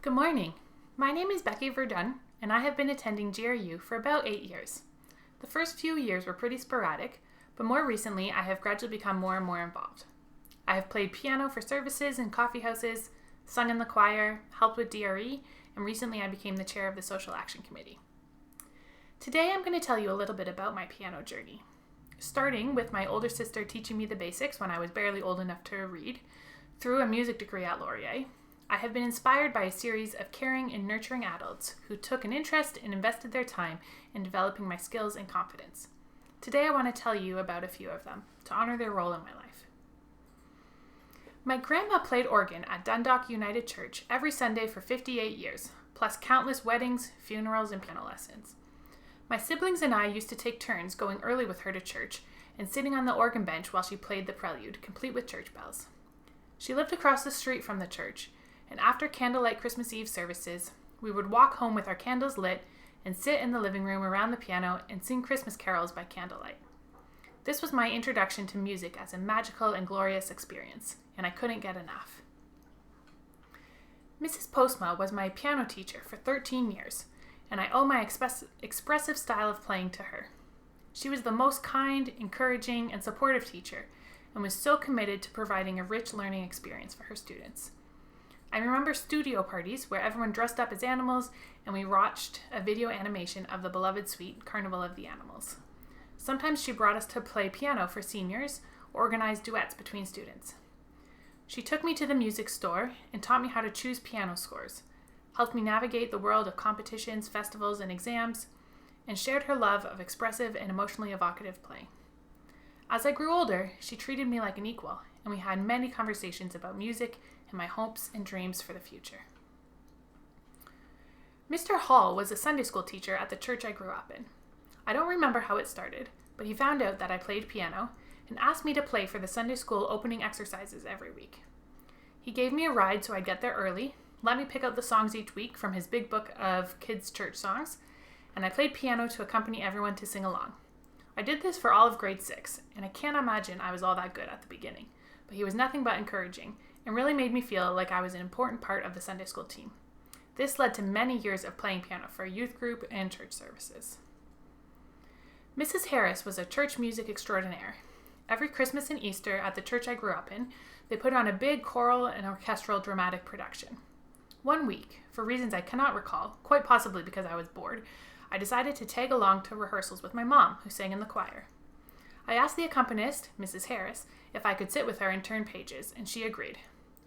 Good morning. My name is Becky Verdun, and I have been attending GRU for about 8 years. The first few years were pretty sporadic, but more recently I have gradually become more and more involved. I have played piano for services in coffee houses, sung in the choir, helped with DRE, and recently I became the chair of the Social Action Committee. Today I'm going to tell you a little bit about my piano journey, starting with my older sister teaching me the basics when I was barely old enough to read, through a music degree at Laurier. I have been inspired by a series of caring and nurturing adults who took an interest and invested their time in developing my skills and confidence. Today I want to tell you about a few of them to honor their role in my life. My grandma played organ at Dundalk United Church every Sunday for 58 years, plus countless weddings, funerals, and piano lessons. My siblings and I used to take turns going early with her to church and sitting on the organ bench while she played the prelude, complete with church bells. She lived across the street from the church, and after candlelight Christmas Eve services, we would walk home with our candles lit and sit in the living room around the piano and sing Christmas carols by candlelight. This was my introduction to music as a magical and glorious experience, and I couldn't get enough. Mrs. Postma was my piano teacher for 13 years, and I owe my expressive style of playing to her. She was the most kind, encouraging, and supportive teacher, and was so committed to providing a rich learning experience for her students. I remember studio parties where everyone dressed up as animals and we watched a video animation of the beloved suite, Carnival of the Animals. Sometimes she brought us to play piano for seniors or organized duets between students. She took me to the music store and taught me how to choose piano scores, helped me navigate the world of competitions, festivals, and exams, and shared her love of expressive and emotionally evocative playing. As I grew older, she treated me like an equal, and we had many conversations about music and my hopes and dreams for the future. Mr. Hall was a Sunday school teacher at the church I grew up in. I don't remember how it started, but he found out that I played piano and asked me to play for the Sunday school opening exercises every week. He gave me a ride so I'd get there early, let me pick out the songs each week from his big book of kids' church songs, and I played piano to accompany everyone to sing along. I did this for all of grade 6, and I can't imagine I was all that good at the beginning, but he was nothing but encouraging and really made me feel like I was an important part of the Sunday school team. This led to many years of playing piano for a youth group and church services. Mrs. Harris was a church music extraordinaire. Every Christmas and Easter at the church I grew up in, they put on a big choral and orchestral dramatic production. One week, for reasons I cannot recall, quite possibly because I was bored, I decided to tag along to rehearsals with my mom, who sang in the choir. I asked the accompanist, Mrs. Harris, if I could sit with her and turn pages, and she agreed.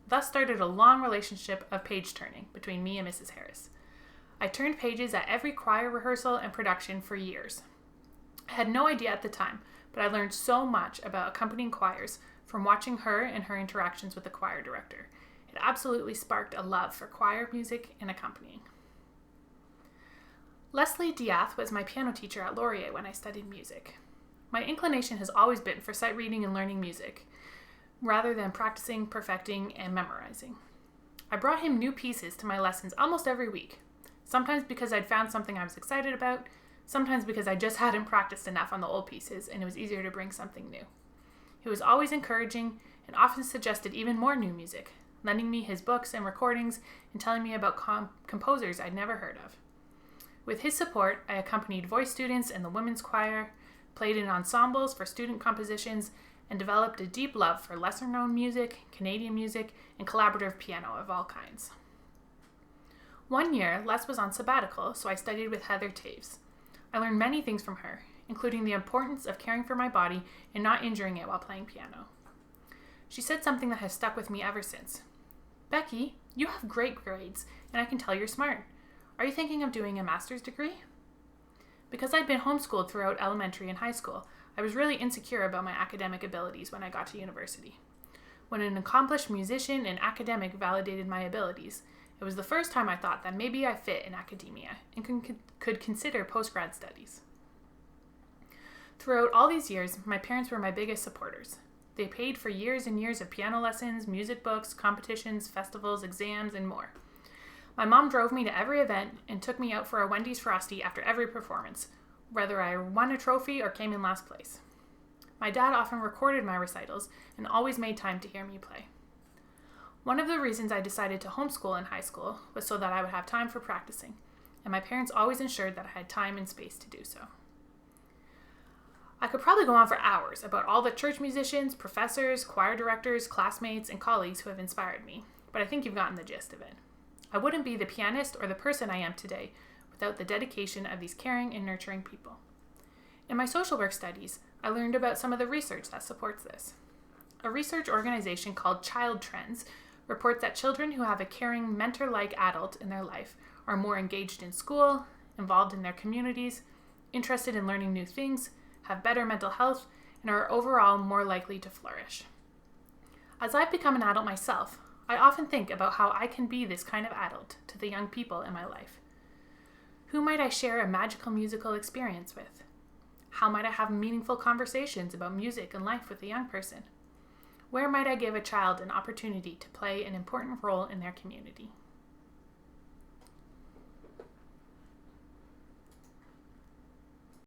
Thus started a long relationship of page turning between me and Mrs. Harris. I turned pages at every choir rehearsal and production for years. I had no idea at the time, but I learned so much about accompanying choirs from watching her and her interactions with the choir director. It absolutely sparked a love for choir music and accompanying. Leslie Diath was my piano teacher at Laurier when I studied music. My inclination has always been for sight reading and learning music, rather than practicing, perfecting, and memorizing. I brought him new pieces to my lessons almost every week, sometimes because I'd found something I was excited about, sometimes because I just hadn't practiced enough on the old pieces and it was easier to bring something new. He was always encouraging and often suggested even more new music, lending me his books and recordings and telling me about composers I'd never heard of. With his support, I accompanied voice students in the women's choir, played in ensembles for student compositions, and developed a deep love for lesser-known music, Canadian music, and collaborative piano of all kinds. One year, Les was on sabbatical, so I studied with Heather Taves. I learned many things from her, including the importance of caring for my body and not injuring it while playing piano. She said something that has stuck with me ever since. "Becky, you have great grades, and I can tell you're smart. Are you thinking of doing a master's degree?" Because I'd been homeschooled throughout elementary and high school, I was really insecure about my academic abilities when I got to university. When an accomplished musician and academic validated my abilities, it was the first time I thought that maybe I fit in academia and could consider postgrad studies. Throughout all these years, my parents were my biggest supporters. They paid for years and years of piano lessons, music books, competitions, festivals, exams, and more. My mom drove me to every event and took me out for a Wendy's Frosty after every performance, whether I won a trophy or came in last place. My dad often recorded my recitals and always made time to hear me play. One of the reasons I decided to homeschool in high school was so that I would have time for practicing, and my parents always ensured that I had time and space to do so. I could probably go on for hours about all the church musicians, professors, choir directors, classmates, and colleagues who have inspired me, but I think you've gotten the gist of it. I wouldn't be the pianist or the person I am today without the dedication of these caring and nurturing people. In my social work studies, I learned about some of the research that supports this. A research organization called Child Trends reports that children who have a caring, mentor-like adult in their life are more engaged in school, involved in their communities, interested in learning new things, have better mental health, and are overall more likely to flourish. As I've become an adult myself, I often think about how I can be this kind of adult to the young people in my life. Who might I share a magical musical experience with? How might I have meaningful conversations about music and life with a young person? Where might I give a child an opportunity to play an important role in their community?